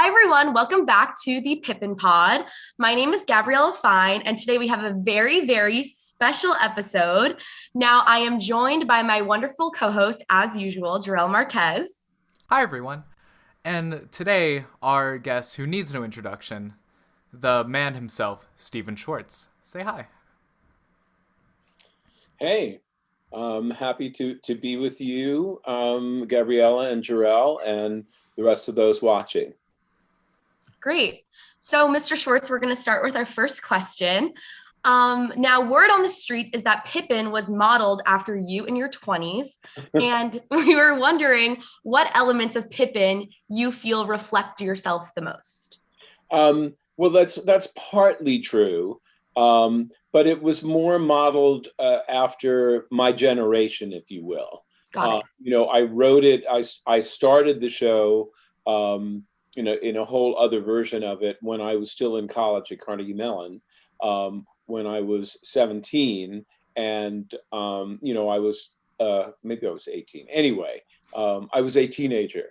Hi, everyone. Welcome back to the Pippin Pod. My name is Gabriella and today we have a very, very special episode. Now, I am joined by my wonderful co-host, as usual, Gerrel Marquez. Hi, everyone. And today, our guest who needs no introduction, the man himself, Stephen Schwartz. Say hi. Hey, happy to be with you, Gabriella and Gerrel, and the rest of those watching. Great. So, Mr. Schwartz, we're going to start with our first question. Now, word on the street is that Pippin was modeled after you in your 20s, and we were wondering what elements of Pippin you feel reflect yourself the most. Well, that's partly true, but it was more modeled after my generation, if you will. Got it. I wrote it. I started the show. In a whole other version of it when I was still in college at Carnegie Mellon, when I was 17, and I was maybe I was 18. Anyway, I was a teenager,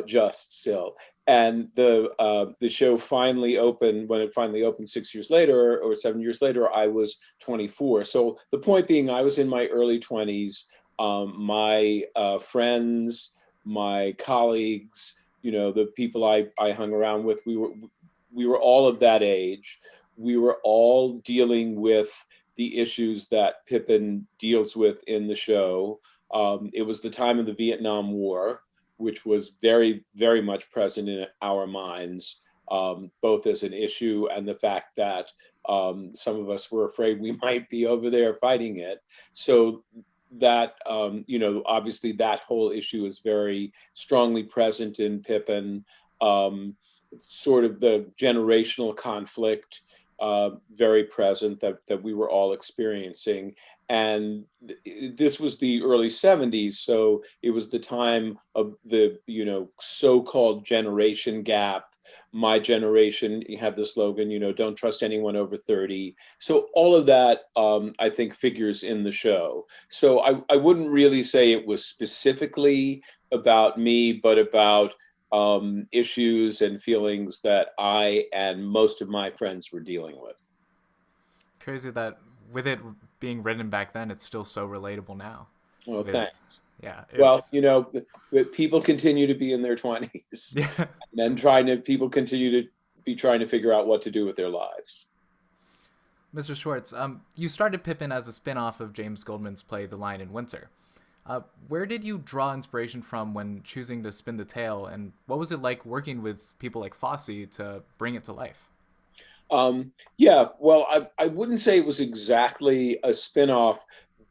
just still, and the show finally opened. When it finally opened 6 years later or 7 years later, I was 24. So the point being, I was in my early 20s. My friends, my colleagues, the people I hung around with, we were all of that age. We were all dealing with the issues that Pippin deals with in the show. It was the time of the Vietnam War, which was very, very much present in our minds, both as an issue and the fact that some of us were afraid we might be over there fighting it. So that obviously that whole issue is very strongly present in Pippin. Sort of the generational conflict, very present that we were all experiencing. And this was the early 70s, so it was the time of the so-called generation gap. My generation had the slogan, don't trust anyone over 30. So all of that, I think, figures in the show. So I wouldn't really say it was specifically about me, but about issues and feelings that I and most of my friends were dealing with. Crazy that with it being written back then, it's still so relatable now. Oh, thanks. Yeah. Well, people continue to be in their 20s, Yeah. and people continue to be trying to figure out what to do with their lives. Mr. Schwartz, you started Pippin as a spin-off of James Goldman's play The Lion in Winter. Where did you draw inspiration from when choosing to spin the tale, and what was it like working with people like Fosse to bring it to life? Yeah, well, I wouldn't say it was exactly a spin-off,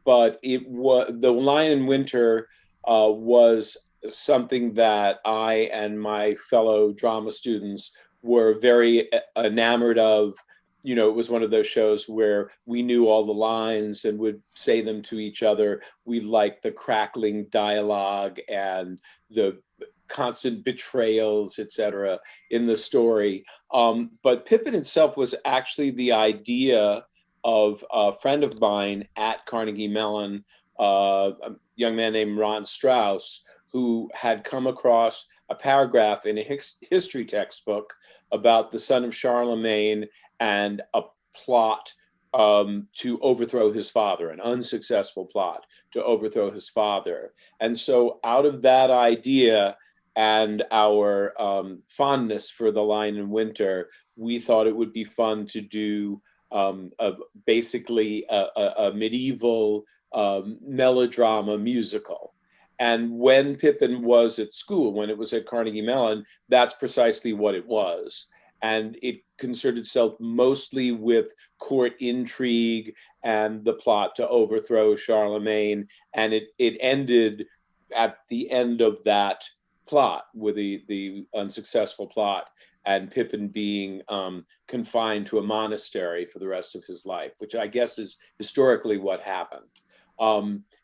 but it was The Lion in Winter was something that I and my fellow drama students were very enamored of. It was one of those shows where we knew all the lines and would say them to each other. We liked the crackling dialogue and the constant betrayals, etc., in the story. But Pippin itself was actually the idea of a friend of mine at Carnegie Mellon, a young man named Ron Strauss, who had come across a paragraph in a history textbook about the son of Charlemagne and a plot to overthrow his father, an unsuccessful plot to overthrow his father. And so out of that idea and our fondness for The Lion in Winter, we thought it would be fun to do basically a medieval melodrama musical. And when Pippin was at school, when it was at Carnegie Mellon, that's precisely what it was. And it concerned itself mostly with court intrigue and the plot to overthrow Charlemagne. And it ended at the end of that plot with the unsuccessful plot, and Pippin being confined to a monastery for the rest of his life, which I guess is historically what happened.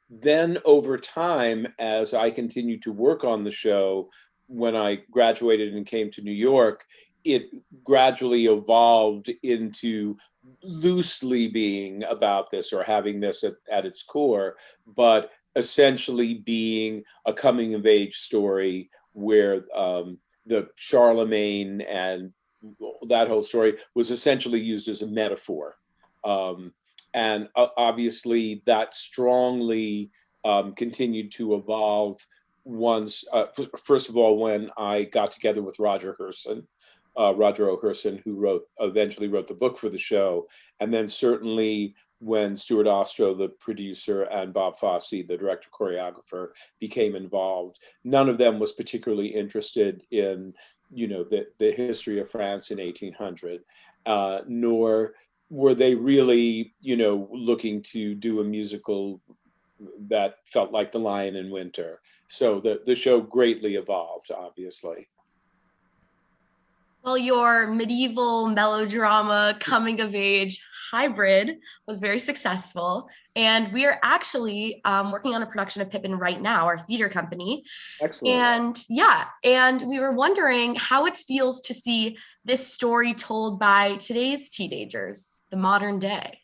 Then over time, as I continued to work on the show, when I graduated and came to New York, it gradually evolved into loosely being about this or having this at its core, but essentially being a coming of age story where the Charlemagne and that whole story was essentially used as a metaphor. And obviously that strongly continued to evolve once, first of all, when I got together with Roger O'Herson, who eventually wrote the book for the show, and then certainly when Stuart Ostro, the producer, and Bob Fosse, the director choreographer, became involved. None of them was particularly interested in, the history of France in 1800, nor were they really, looking to do a musical that felt like The Lion in Winter. So the show greatly evolved, obviously. Well, your medieval melodrama coming of age hybrid was very successful. And we are actually working on a production of Pippin right now, our theater company. Excellent. And we were wondering how it feels to see this story told by today's teenagers, the modern day.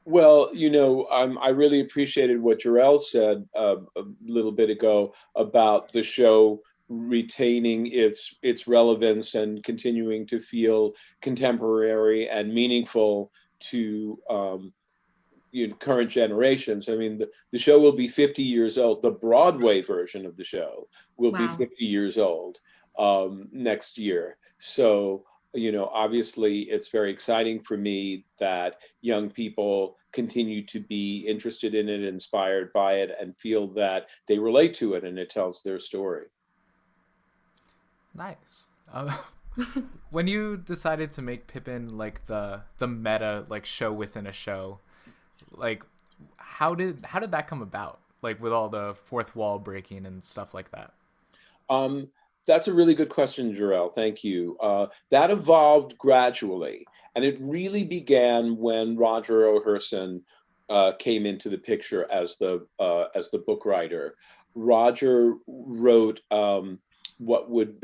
Well, I really appreciated what Gerrel said a little bit ago about the show retaining its relevance and continuing to feel contemporary and meaningful to current generations. I mean, the show will be 50 years old. The Broadway version of the show will be 50 years old next year. So, obviously it's very exciting for me that young people continue to be interested in it, inspired by it, and feel that they relate to it and it tells their story. Nice. When you decided to make Pippin like the meta like show within a show, like how did that come about? Like with all the fourth wall breaking and stuff like that. That's a really good question, Gerrel. Thank you. That evolved gradually, and it really began when Roger O'Herson came into the picture as the book writer. Roger wrote what would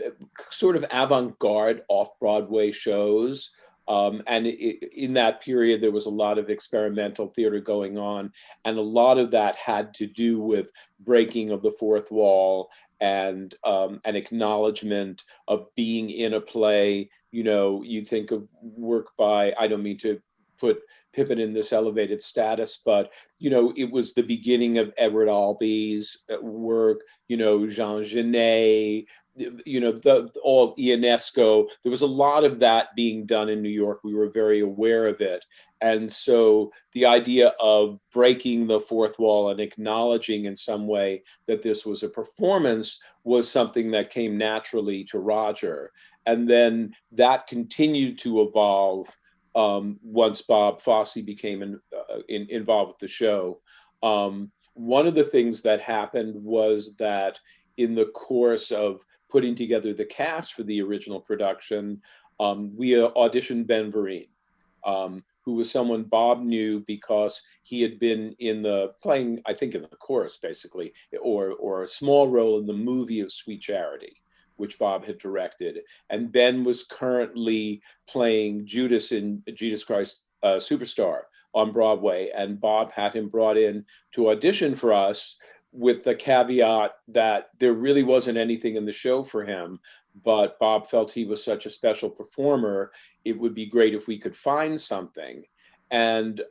sort of avant-garde off-Broadway shows. And in that period, there was a lot of experimental theater going on. And a lot of that had to do with breaking of the fourth wall and an acknowledgement of being in a play. You think of work by, I don't mean to put Pippin in this elevated status, but, it was the beginning of Edward Albee's work, Jean Genet, all Ionesco. There was a lot of that being done in New York. We were very aware of it. And so the idea of breaking the fourth wall and acknowledging in some way that this was a performance was something that came naturally to Roger. And then that continued to evolve once Bob Fosse became involved with the show. One of the things that happened was that in the course of putting together the cast for the original production, we auditioned Ben Vereen, who was someone Bob knew because he had been playing, I think in the chorus basically, or a small role in the movie of Sweet Charity, which Bob had directed. And Ben was currently playing Judas in Jesus Christ Superstar on Broadway. And Bob had him brought in to audition for us with the caveat that there really wasn't anything in the show for him. But Bob felt he was such a special performer, it would be great if we could find something. And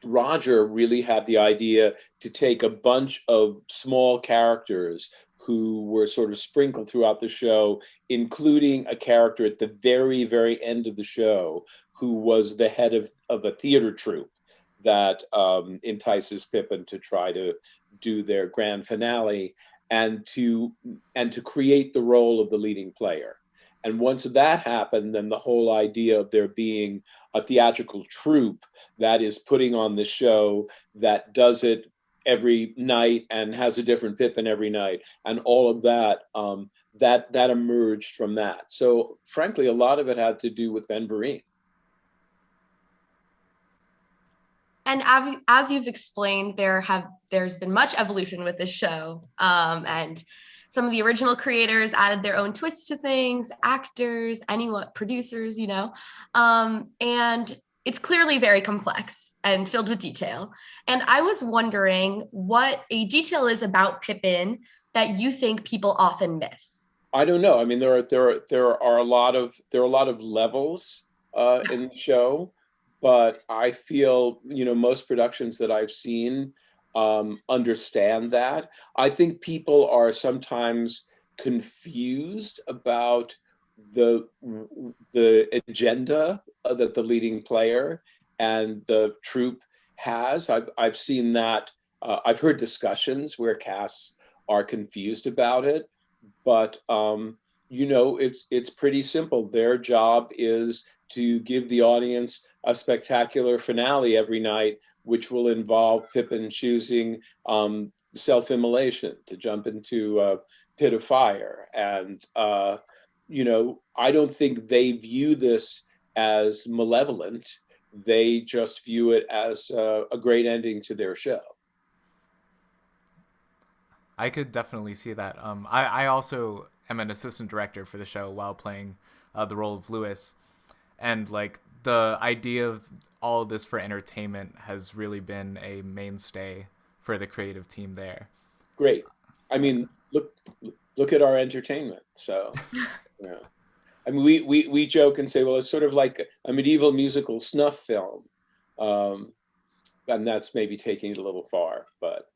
Roger really had the idea to take a bunch of small characters who were sort of sprinkled throughout the show, including a character at the very, very end of the show who was the head of a theater troupe that entices Pippin to try to do their grand finale, and to create the role of the leading player. And once that happened, then the whole idea of there being a theatrical troupe that is putting on the show, that does it every night and has a different Pippin every night, and all of that, that emerged from that. So frankly, a lot of it had to do with Ben Vereen. And as you've explained, there's been much evolution with this show, and some of the original creators added their own twists to things, actors, producers, and it's clearly very complex and filled with detail. And I was wondering what a detail is about Pippin that you think people often miss. I don't know. I mean, there are a lot of levels in the show, but I feel, most productions that I've seen understand that. I think people are sometimes confused about the the agenda that the leading player and the troupe has. I've seen that. I've heard discussions where casts are confused about it, but it's pretty simple. Their job is to give the audience a spectacular finale every night, which will involve Pippin choosing self-immolation, to jump into a pit of fire. And I don't think they view this as malevolent. They just view it as a great ending to their show. I could definitely see that. I also am an assistant director for the show while playing the role of Lewis, and like the idea of all of this for entertainment has really been a mainstay for the creative team there. Great. I mean, look at our entertainment. So, yeah. I mean, we joke and say, well, it's sort of like a medieval musical snuff film, and that's maybe taking it a little far, but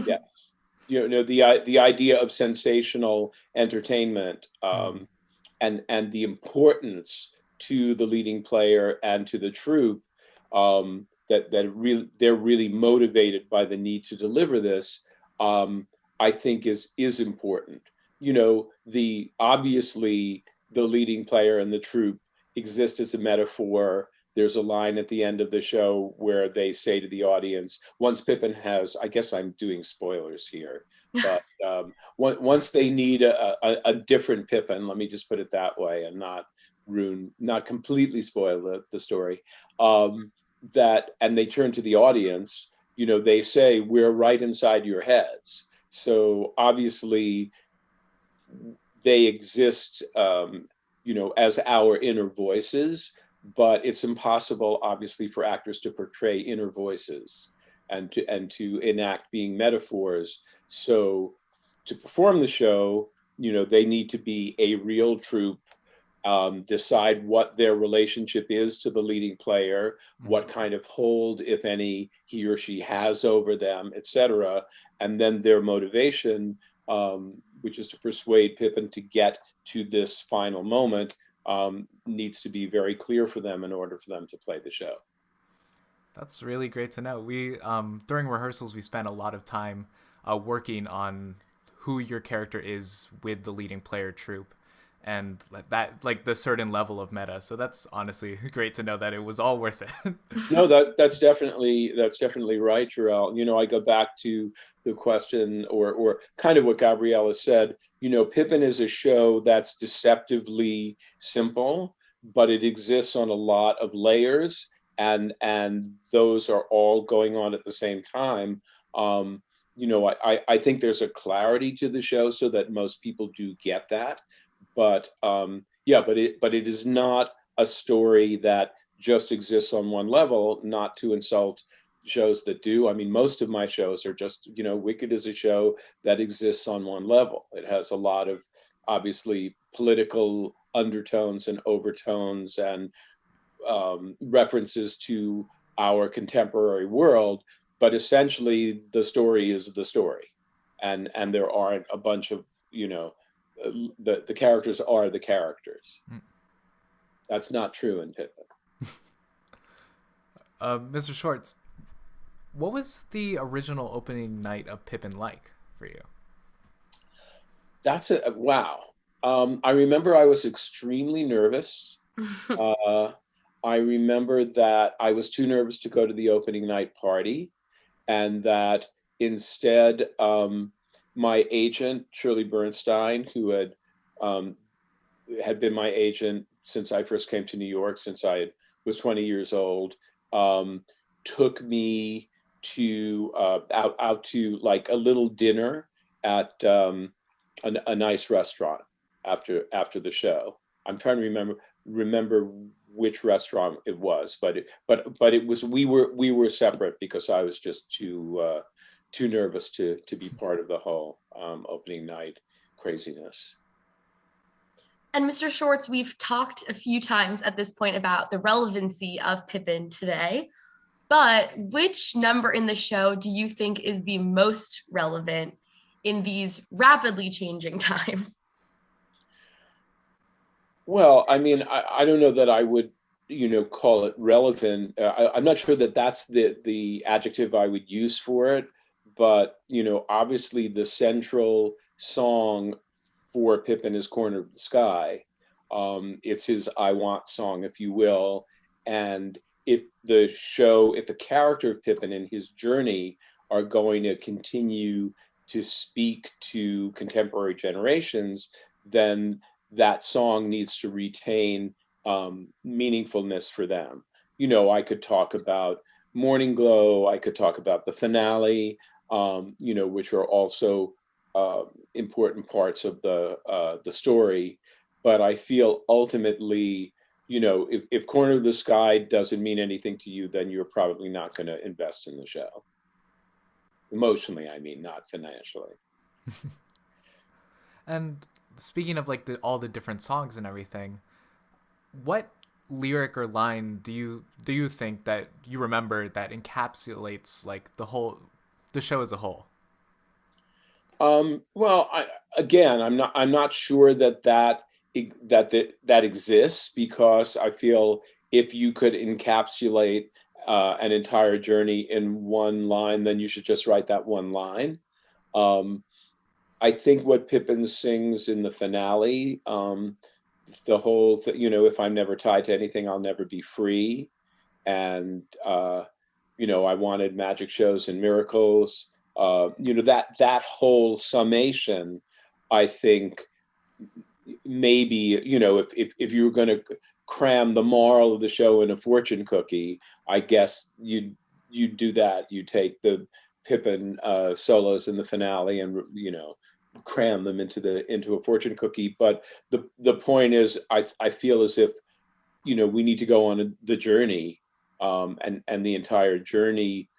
yes. The idea of sensational entertainment, and the importance to the leading player and to the troupe, that they're really motivated by the need to deliver this. I think is important. The obviously the leading player and the troupe exist as a metaphor. There's a line at the end of the show where they say to the audience, once Pippin has, I guess I'm doing spoilers here, but once they need a different Pippin, let me just put it that way and not completely spoil the story, and they turn to the audience, they say, we're right inside your heads. So obviously they exist, as our inner voices, but it's impossible, obviously, for actors to portray inner voices and to enact being metaphors. So to perform the show, they need to be a real troupe, decide what their relationship is to the leading player, what kind of hold, if any, he or she has over them, etc. And then their motivation, which is to persuade Pippin to get to this final moment, needs to be very clear for them in order for them to play the show. That's really great to know. We during rehearsals we spent a lot of time working on who your character is with the leading player troupe, and that, like, the certain level of meta. So that's honestly great to know that it was all worth it. No, that's definitely right, Gerrel. I go back to the question, or kind of what Gabriella said. Pippin is a show that's deceptively simple, but it exists on a lot of layers, and those are all going on at the same time. I think there's a clarity to the show so that most people do get that, but it is not a story that just exists on one level, not to insult shows that do. I mean, most of my shows are just, Wicked is a show that exists on one level. It has a lot of, obviously, political undertones and overtones and references to our contemporary world, but essentially the story is the story. And there aren't a bunch of, the characters are the characters. That's not true in Pippin. Mr. Schwartz, what was the original opening night of Pippin like for you? That's wow. I remember I was extremely nervous. I remember that I was too nervous to go to the opening night party, and that instead, my agent, Shirley Bernstein, who had been my agent since I first came to New York, since I was 20 years old, took me to out to like a little dinner at a nice restaurant after the show. I'm trying to remember which restaurant it was, but it was, we were separate because I was just too nervous to be part of the whole opening night craziness. And Mr. Schwartz, we've talked a few times at this point about the relevancy of Pippin today, but which number in the show do you think is the most relevant in these rapidly changing times? Well, I mean, I don't know that I would, call it relevant. I'm not sure that that's the adjective I would use for it, but, obviously the central song for Pippin is Corner of the Sky. It's his I Want song, if you will. And if the character of Pippin and his journey are going to continue to speak to contemporary generations, then that song needs to retain meaningfulness for them. I could talk about Morning Glow, I could talk about the finale, which are also important parts of the story. But I feel ultimately, if Corner of the Sky doesn't mean anything to you, then you're probably not going to invest in the show. Emotionally, I mean, not financially. And speaking of like all the different songs and everything, what lyric or line do you think that you remember that encapsulates like the show as a whole? Well, I'm not sure that exists, because I feel if you could encapsulate an entire journey in one line, then you should just write that one line. I think what Pippin sings in the finale, the whole thing, if I'm never tied to anything, I'll never be free. And, I wanted magic shows and miracles. That whole summation, I think maybe, if you were going to cram the moral of the show in a fortune cookie, I guess you'd do that. You take the Pippin solos in the finale and, cram them into a fortune cookie. But the point is, I feel as if, we need to go on the journey, and the entire journey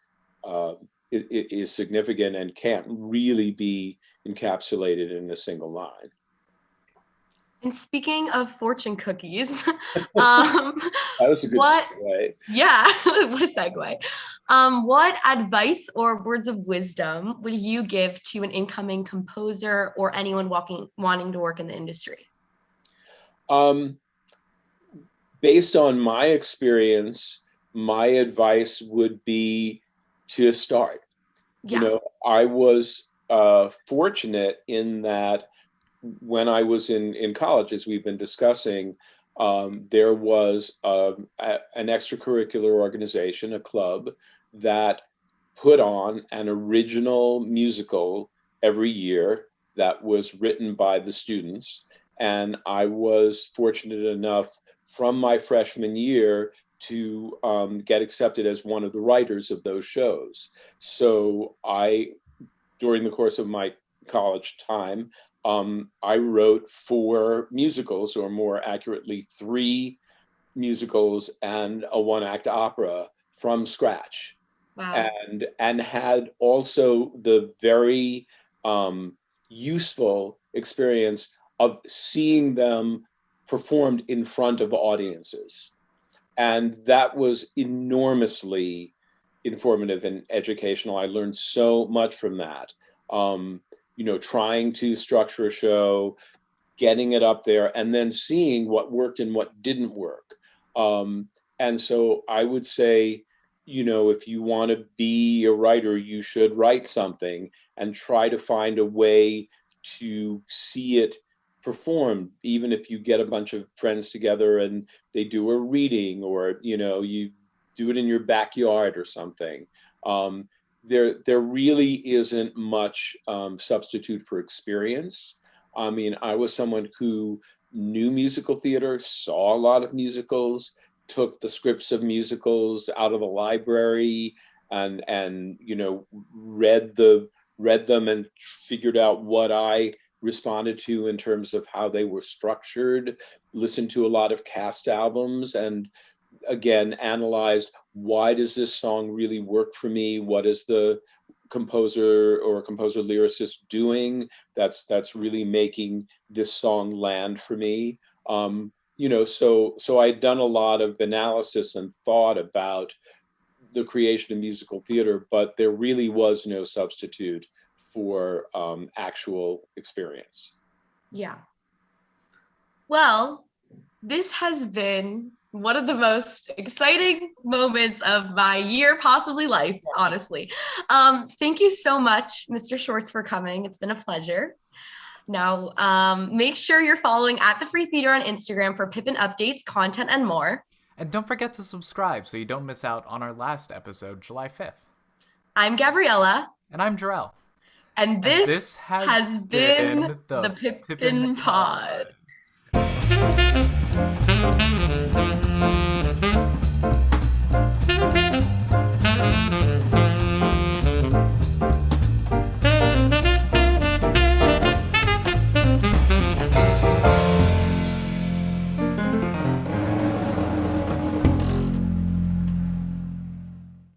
is significant and can't really be encapsulated in a single line. And speaking of fortune cookies, that was a good segue. Yeah, what a segue. What advice or words of wisdom would you give to an incoming composer or anyone wanting to work in the industry? Based on my experience, my advice would be to start. Yeah. I was fortunate in that when I was in college, as we've been discussing, there was an extracurricular organization, a club, that put on an original musical every year that was written by the students. And I was fortunate enough from my freshman year to get accepted as one of the writers of those shows. So during the course of my college time, I wrote 4 musicals, or more accurately, 3 musicals and a 1-act opera from scratch. Wow. And had also the very useful experience of seeing them performed in front of audiences. And that was enormously informative and educational. I learned so much from that. Trying to structure a show, getting it up there, and then seeing what worked and what didn't work. And so I would say, if you want to be a writer, you should write something and try to find a way to see it performed, even if you get a bunch of friends together and they do a reading, or, you do it in your backyard or something. There really isn't much substitute for experience. I mean, I was someone who knew musical theater, saw a lot of musicals, took the scripts of musicals out of the library, and read them and figured out what I responded to in terms of how they were structured, listened to a lot of cast albums, and again analyzed, why does this song really work for me? What is the composer or composer lyricist doing that's really making this song land for me. So I'd done a lot of analysis and thought about the creation of musical theater, but there really was no substitute for actual experience. Yeah. Well, this has been one of the most exciting moments of my year, possibly life, honestly. Thank you so much, Mr. Schwartz, for coming. It's been a pleasure. Now, make sure you're following at The Free Theater on Instagram for Pippin updates, content, and more. And don't forget to subscribe so you don't miss out on our last episode, July 5th. I'm Gabriella. And I'm Gerrel. And this has been the Pippin Pod.